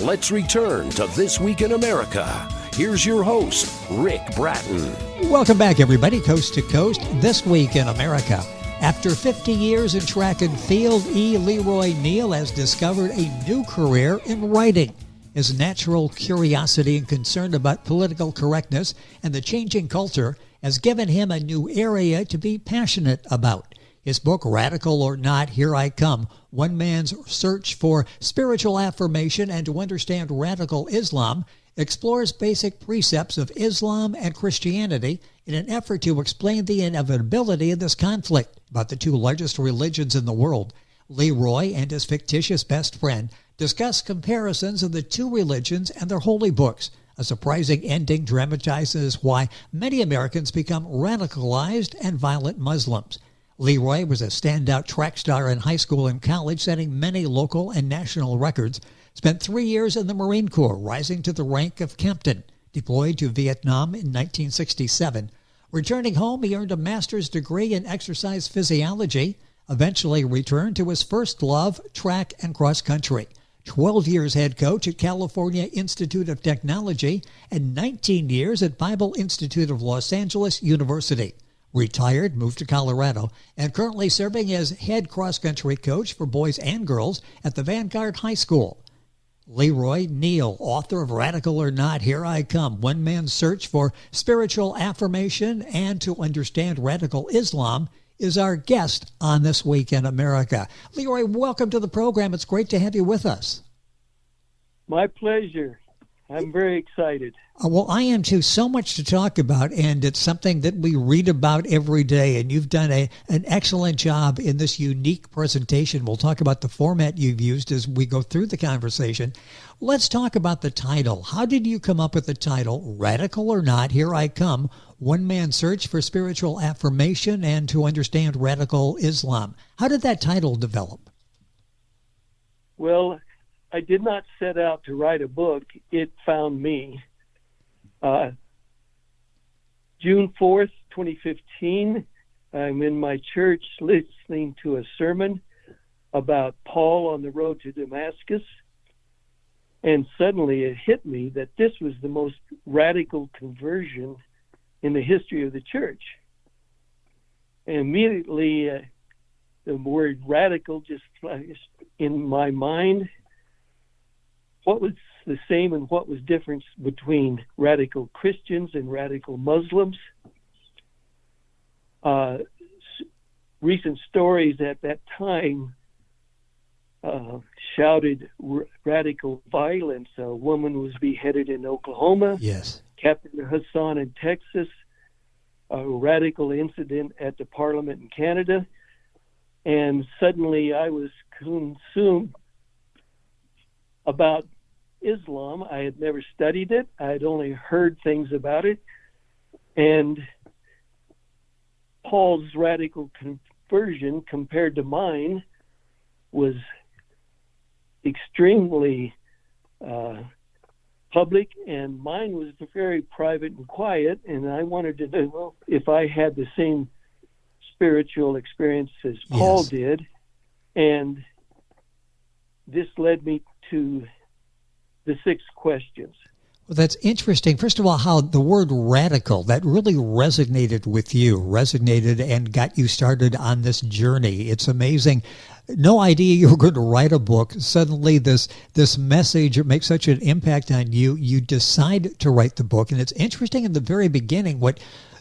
Let's return to This Week in America. Here's your host, Rick Bratton. Welcome back, everybody, coast to coast, This Week in America. After 50 years in track and field, Leroy Neal has discovered a new career in writing. His natural curiosity and concern about political correctness and the changing culture has given him a new area to be passionate about. His book, Radical or Not, Here I Come, One Man's Search for Spiritual Affirmation and to Understand Radical Islam, explores basic precepts of Islam and Christianity in an effort to explain the inevitability of this conflict about the two largest religions in the world. Leroy and his fictitious best friend discuss comparisons of the two religions and their holy books. A surprising ending dramatizes why many Americans become radicalized and violent Muslims. Leroy was a standout track star in high school and college, setting many local and national records. Spent 3 years in the Marine Corps, rising to the rank of captain. Deployed to Vietnam in 1967. Returning home, he earned a master's degree in exercise physiology. Eventually returned to his first love, track and cross country. 12 years head coach at California Institute of Technology and 19 years at Bible Institute of Los Angeles University. Retired, moved to Colorado, and currently serving as head cross-country coach for boys and girls at the Vanguard High School. Leroy Neal, author of Radical or Not, Here I Come, One Man's Search for Spiritual Affirmation and to Understand Radical Islam, is our guest on This Week in America. Leroy, welcome to the program. It's great to have you with us. My pleasure. I'm very excited. Well, I am too. So much to talk about, and it's something that we read about every day, and you've done an excellent job in this unique presentation. We'll talk about the format you've used as we go through the conversation. Let's talk about the title. How did you come up with the title, Radical or Not, Here I Come, One Man's Search for Spiritual Affirmation and to Understand Radical Islam? How did that title develop? Well, I did not set out to write a book. It found me. June 4th, 2015, I'm in my church listening to a sermon about Paul on the road to Damascus. And suddenly it hit me that this was the most radical conversion in the history of the church. And immediately the word radical just flashed in my mind. What was the same and what was different between radical Christians and radical Muslims? Recent stories at that time shouted radical violence. A woman was beheaded in Oklahoma. Yes. Captain Hassan in Texas. A radical incident at the Parliament in Canada. And suddenly I was consumed about Islam. I had never studied it. I had only heard things about it. And Paul's radical conversion compared to mine was extremely public, and mine was very private and quiet. And I wanted to know, well, if I had the same spiritual experience as Paul Yes. did. And this led me to the 6 questions. Well, that's interesting. First of all, how the word radical, that really resonated with you, and got you started on this journey. It's amazing. No idea you were going to write a book. Suddenly this message makes such an impact on you. You decide to write the book. And it's interesting in the very beginning, what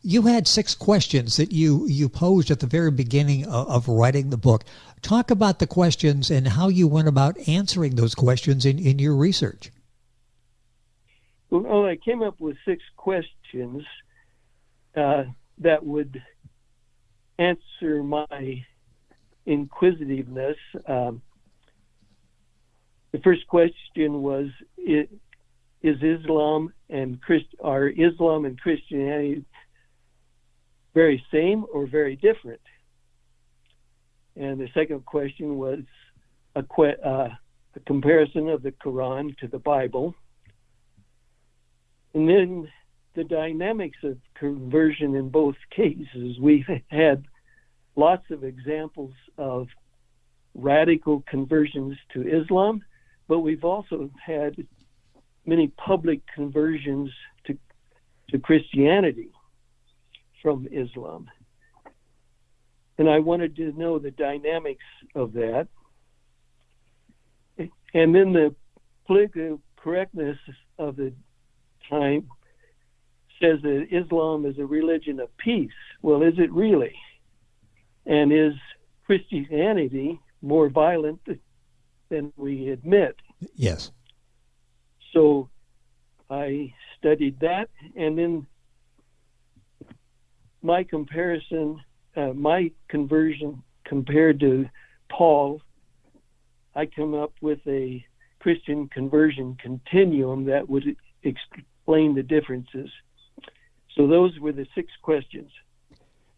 you had 6 questions that you posed at the very beginning of writing the book. Talk about the questions and how you went about answering those questions in your research. Well, I came up with 6 questions that would answer my inquisitiveness. The first question was, are Islam and Christianity very same or very different? And the second question was a comparison of the Quran to the Bible. And then the dynamics of conversion in both cases. We've had lots of examples of radical conversions to Islam, but we've also had many public conversions to Christianity from Islam. And I wanted to know the dynamics of that. And then the political correctness of the time says that Islam is a religion of peace. Well, is it really? And is Christianity more violent than we admit? Yes. So I studied that, and then my conversion compared to Paul, I come up with a Christian conversion continuum that would explain the differences. So those were the 6 questions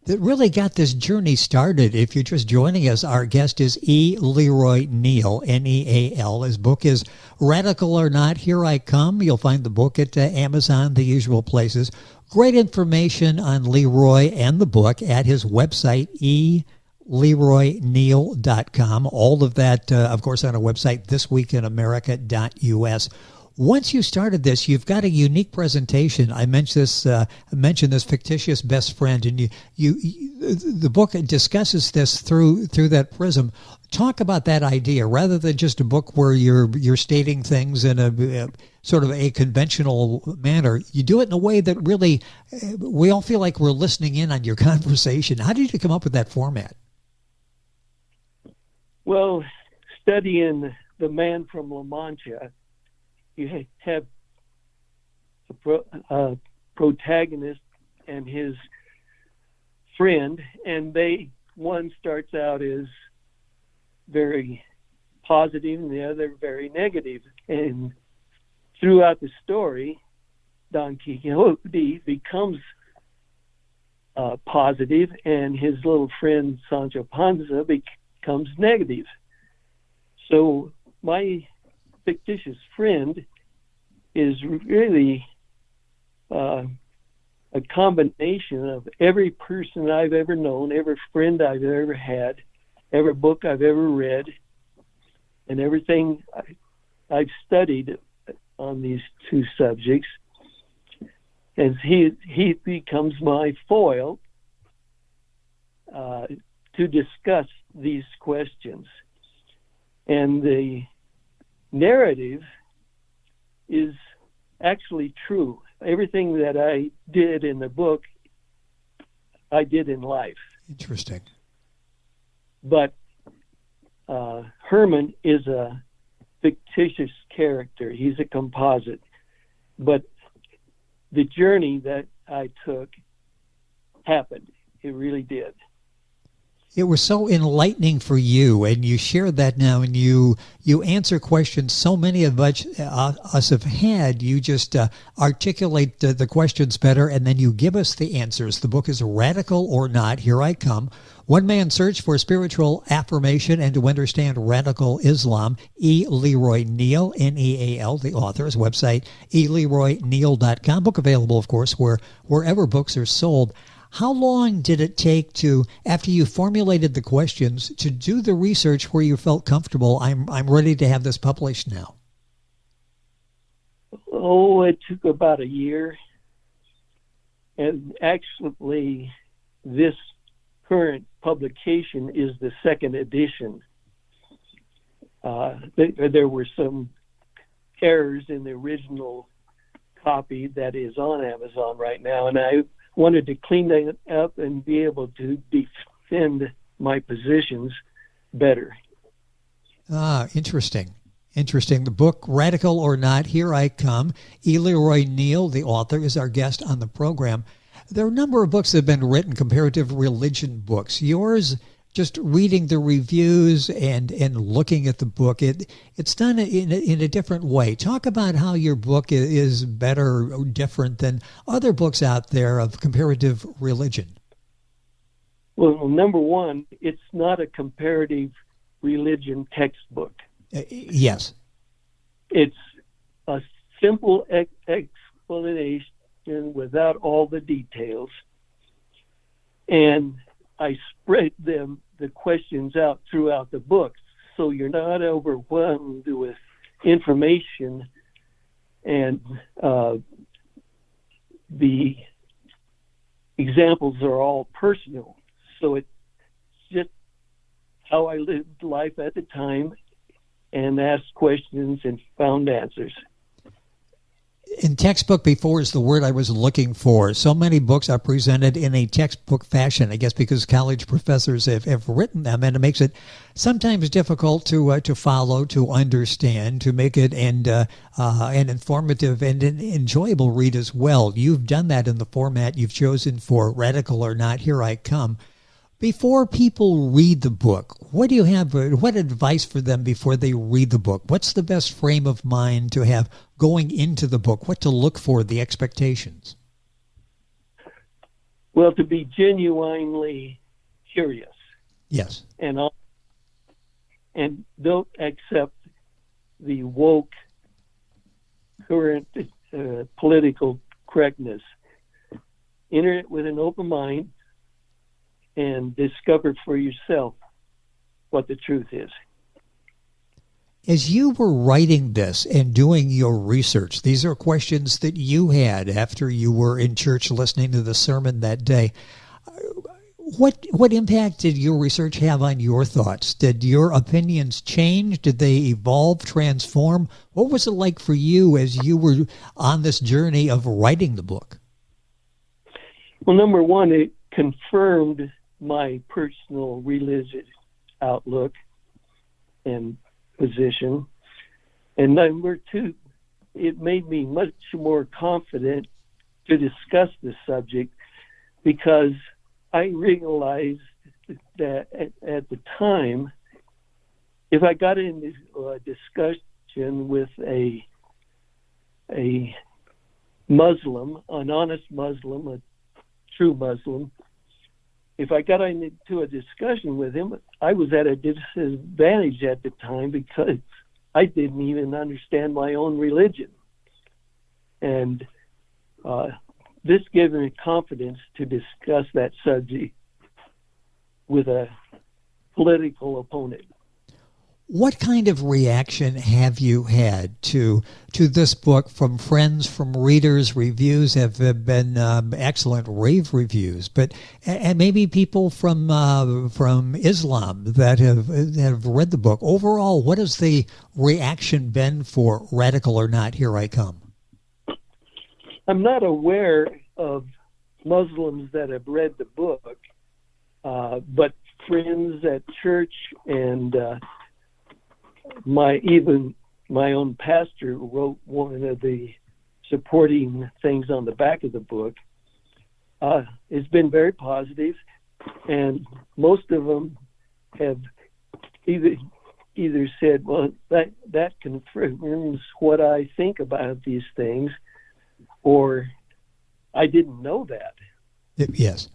that really got this journey started. If you're just joining us, our guest is E. Leroy Neal, Neal. His book is Radical or Not, Here I Come. You'll find the book at Amazon, the usual places. Great information on Leroy and the book at his website, eleroyneal.com. All of that, of course, on our website, thisweekinamerica.us. Once you started this, you've got a unique presentation. I mentioned this fictitious best friend, and the book discusses this through that prism. Talk about that idea, rather than just a book where you're stating things in a sort of a conventional manner. You do it in a way that really we all feel like we're listening in on your conversation. How did you come up with that format? Well, studying The Man from La Mancha, you have a protagonist and his friend, and one starts out as very positive and the other very negative. And throughout the story, Don Quixote becomes positive, and his little friend Sancho Panza becomes negative. So my fictitious friend is really a combination of every person I've ever known, every friend I've ever had, every book I've ever read, and everything I've studied on these 2 subjects. And he becomes my foil to discuss these questions. And the narrative is actually true. Everything that I did in the book, I did in life. Interesting. But Herman is a fictitious character. He's a composite. But the journey that I took happened. It really did. It was so enlightening for you, and you shared that now, and you answer questions so many of us have had. You just articulate the questions better, and then you give us the answers. The book is Radical or Not, Here I Come. One man's search for spiritual affirmation and to understand radical Islam. E. Leroy Neal, Neal, the author. His website, eleroyneal.com. Book available, of course, wherever books are sold. How long did it take to, after you formulated the questions, to do the research where you felt comfortable? I'm ready to have this published now. Oh, it took about a year. And actually, this current publication is the 2nd edition. There were some errors in the original copy that is on Amazon right now, and I wanted to clean that up and be able to defend my positions better. Interesting. The book, Radical or Not, Here I Come. E. Leroy Neal, the author, is our guest on the program. There are a number of books that have been written, comparative religion books. Yours, just reading the reviews and looking at the book, it's done in a different way. Talk about how your book is better or different than other books out there of comparative religion. Well, number one, it's not a comparative religion textbook. Yes. It's a simple explanation without all the details. And I spread the questions out throughout the book, so you're not overwhelmed with information, and the examples are all personal. So it's just how I lived life at the time and asked questions and found answers. In textbook before is the word I was looking for. So many books are presented in a textbook fashion, I guess because college professors have written them, and it makes it sometimes difficult to follow, to understand, to make it an informative and an enjoyable read as well. You've done that in the format you've chosen for Radical or Not, Here I Come. Before people read the book, what do you have? What advice for them before they read the book? What's the best frame of mind to have going into the book? What to look for, the expectations? Well, to be genuinely curious. Yes. And don't accept the woke current political correctness. Enter it with an open mind and discover for yourself what the truth is. As you were writing this and doing your research, these are questions that you had after you were in church listening to the sermon that day. What impact did your research have on your thoughts? Did your opinions change? Did they evolve, transform? What was it like for you as you were on this journey of writing the book? Well, number one, it confirmed my personal religious outlook and position. And number two, it made me much more confident to discuss this subject because I realized that at the time, if I got into a discussion with a Muslim, an honest Muslim, a true Muslim, if I got into a discussion with him, I was at a disadvantage at the time because I didn't even understand my own religion. And this gave me confidence to discuss that subject with a political opponent. What kind of reaction have you had to this book from friends, from readers? Reviews have been excellent, rave reviews, but and maybe people from Islam that have read the book. Overall, what has the reaction been for Radical or Not, Here I Come? I'm not aware of Muslims that have read the book, but friends at church and my own pastor wrote one of the supporting things on the back of the book. It's been very positive, and most of them have either said, well, that confirms what I think about these things, or I didn't know that. Yes.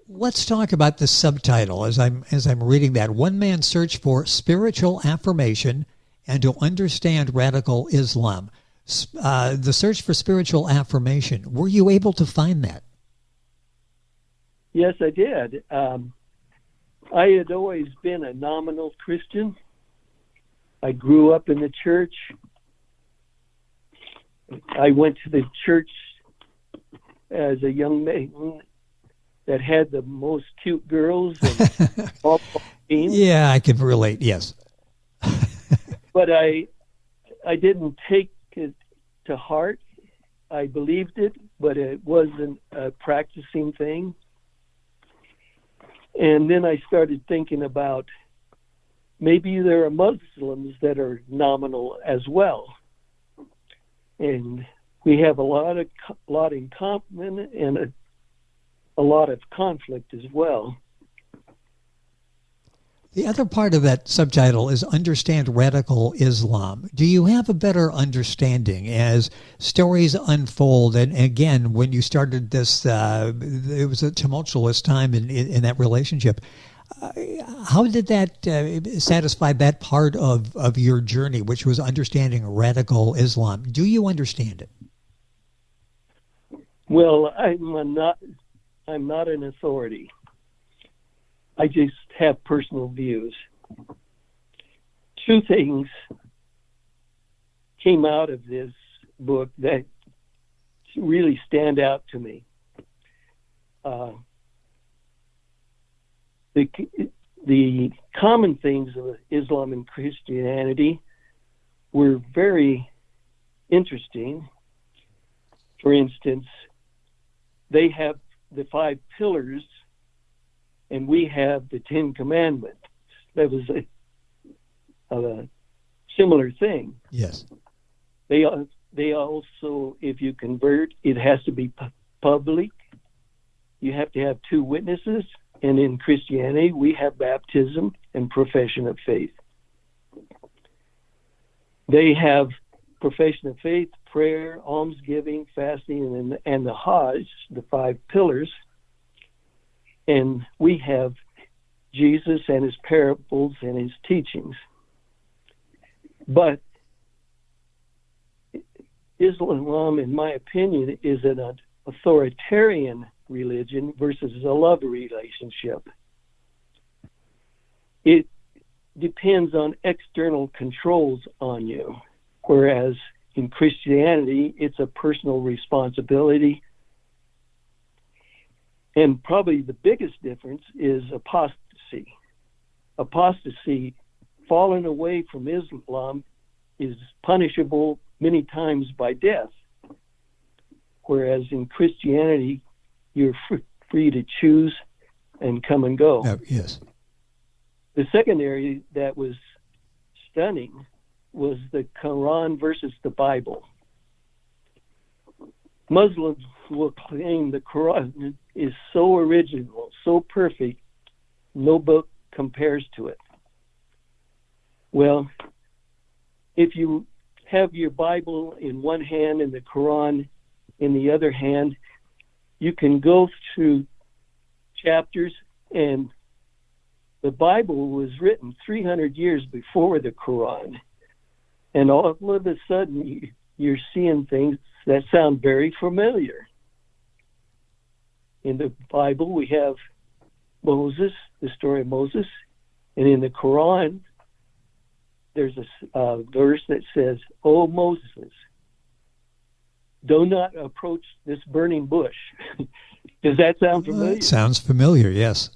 Let's talk about the subtitle as I'm reading that. One man's search for spiritual affirmation and to understand radical Islam. The search for spiritual affirmation. Were you able to find that? Yes, I did. I had always been a nominal Christian. I grew up in the church. I went to the church as a young man that had the most cute girls and all teams. Yeah, I can relate, yes. But I didn't take it to heart. I believed it, but it wasn't a practicing thing. And then I started thinking about maybe there are Muslims that are nominal as well. And we have a lot in common and a lot of conflict as well. The other part of that subtitle is Understand Radical Islam. Do you have a better understanding as stories unfold? And again, when you started this, it was a tumultuous time in that relationship. How did that satisfy that part of your journey, which was understanding radical Islam? Do you understand it? Well, I'm not an authority. I just have personal views. two things came out of this book that really stand out to me. The common things of Islam and Christianity were very interesting. For instance, they have the 5 pillars, and we have the 10 commandments. That was a similar thing. Yes. They also, if you convert, it has to be public. You have to have 2 witnesses. And in Christianity, we have baptism and profession of faith. They have profession of faith, prayer, almsgiving, fasting, and the Hajj, the 5 pillars. And we have Jesus and his parables and his teachings. But Islam, in my opinion, is an authoritarian religion versus a love relationship. It depends on external controls on you, whereas in Christianity, it's a personal responsibility. And probably the biggest difference is apostasy. Apostasy, falling away from Islam, is punishable many times by death, whereas in Christianity, you're free to choose and come and go. Yes. The second area that was stunning was the Quran versus the Bible. Muslims will claim the Quran is so original, so perfect, no book compares to it. Well, if you have your Bible in one hand and the Quran in the other hand, you can go through chapters, and the Bible was written 300 years before the Quran. And all of a sudden, you're seeing things that sound very familiar. In the Bible, we have Moses, the story of Moses. And in the Quran, there's a verse that says, "O Moses, do not approach this burning bush." Does that sound familiar? It sounds familiar, yes.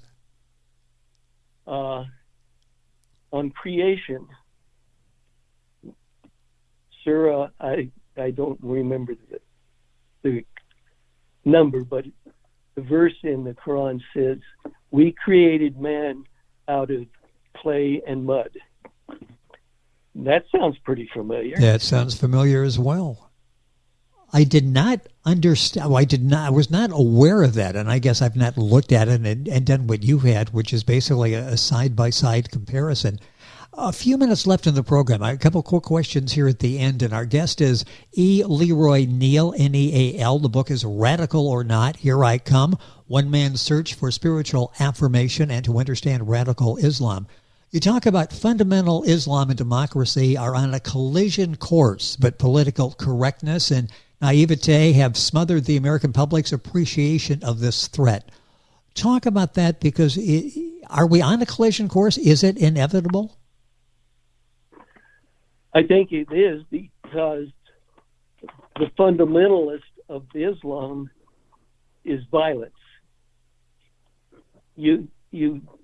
On creation, Surah, I don't remember the number, but the verse in the Quran says, "We created man out of clay and mud." That sounds pretty familiar. Yeah, it sounds familiar as well. I did not understand. I was not aware of that, and I guess I've not looked at it and done what you had, which is basically a side-by-side comparison. A few minutes left in the program. A couple quick questions here at the end, and our guest is Leroy Neal, Neal. The book is Radical or Not, Here I Come, One Man's Search for Spiritual Affirmation and to Understand Radical Islam. You talk about fundamental Islam and democracy are on a collision course, but political correctness and naivete have smothered the American public's appreciation of this threat. Talk about that, because are we on a collision course? Is it inevitable? I think it is, because the fundamentalist of Islam is violence. You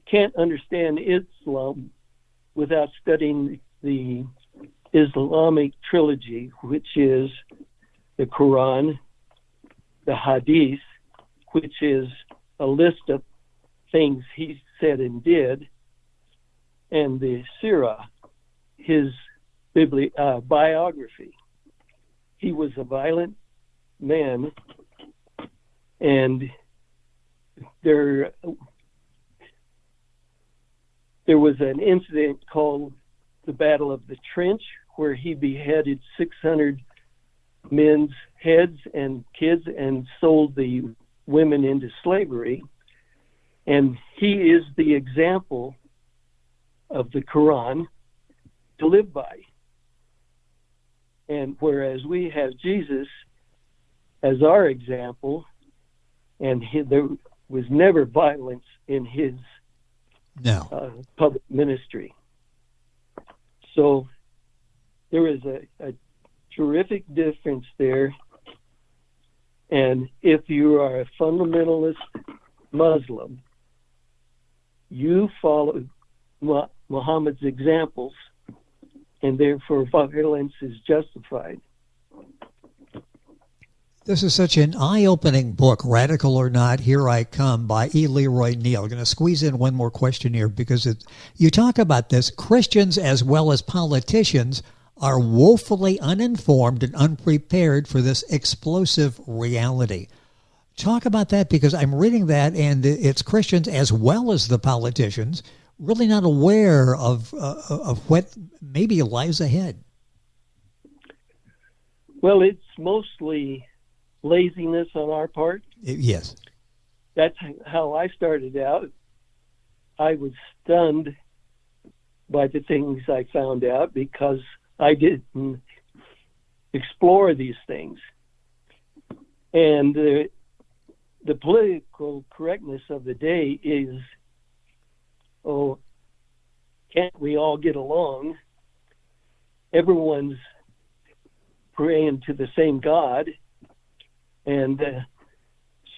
can't understand Islam without studying the Islamic trilogy, which is the Quran, the Hadith, which is a list of things he said and did, and the Sirah, his biography. He was a violent man, and there was an incident called the Battle of the Trench, where he beheaded 600 men's heads and kids and sold the women into slavery. And he is the example of the Quran to live by. And whereas we have Jesus as our example, and there was never violence in his public ministry. So there is a terrific difference there. And if you are a fundamentalist Muslim, you follow Muhammad's examples, and therefore violence is justified. This is such an eye-opening book, Radical or Not, Here I Come, by E. Leroy Neal. I'm going to squeeze in one more question here because you talk about this. Christians as well as politicians are woefully uninformed and unprepared for this explosive reality. Talk about that, because I'm reading that, and it's Christians as well as the politicians really not aware of what maybe lies ahead. Well, it's mostly laziness on our part. Yes. That's how I started out. I was stunned by the things I found out because I didn't explore these things. And the political correctness of the day is, oh, can't we all get along? Everyone's praying to the same God. And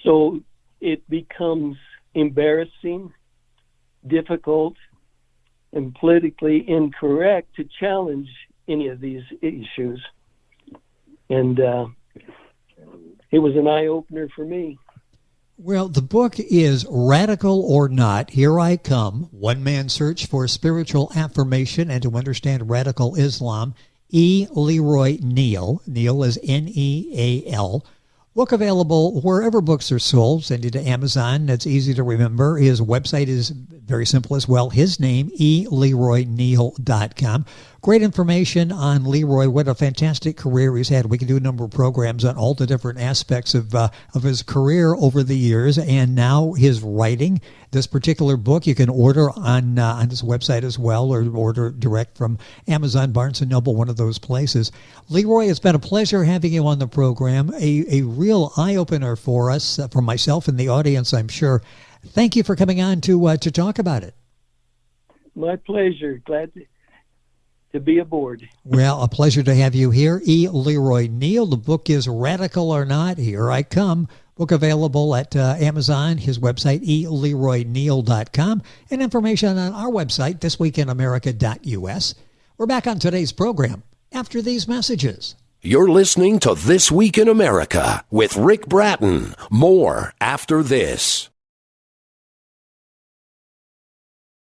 so it becomes embarrassing, difficult, and politically incorrect to challenge any of these issues. And it was an eye-opener for me. Well, the book is Radical or Not, Here I Come, One Man's Search for Spiritual Affirmation and to Understand Radical Islam. E. Leroy Neal. Neal is Neal. Book available wherever books are sold. Send it to Amazon. That's easy to remember. His website is very simple as well. His name, eleroyneal.com. Great information on Leroy. What a fantastic career he's had. We can do a number of programs on all the different aspects of his career over the years, and now his writing. This particular book you can order on his website as well, or order direct from Amazon, Barnes & Noble, one of those places. Leroy, it's been a pleasure having you on the program. A real eye-opener for us, for myself and the audience, I'm sure. Thank you for coming on to talk about it. My pleasure. Glad to be aboard. Well, a pleasure to have you here. E. Leroy Neal. The book is Radical or Not, Here I Come. Book available at Amazon, his website, eleroyneal.com, and information on our website, thisweekinamerica.us. We're back on today's program after these messages. You're listening to This Week in America with Rick Bratton. More after this.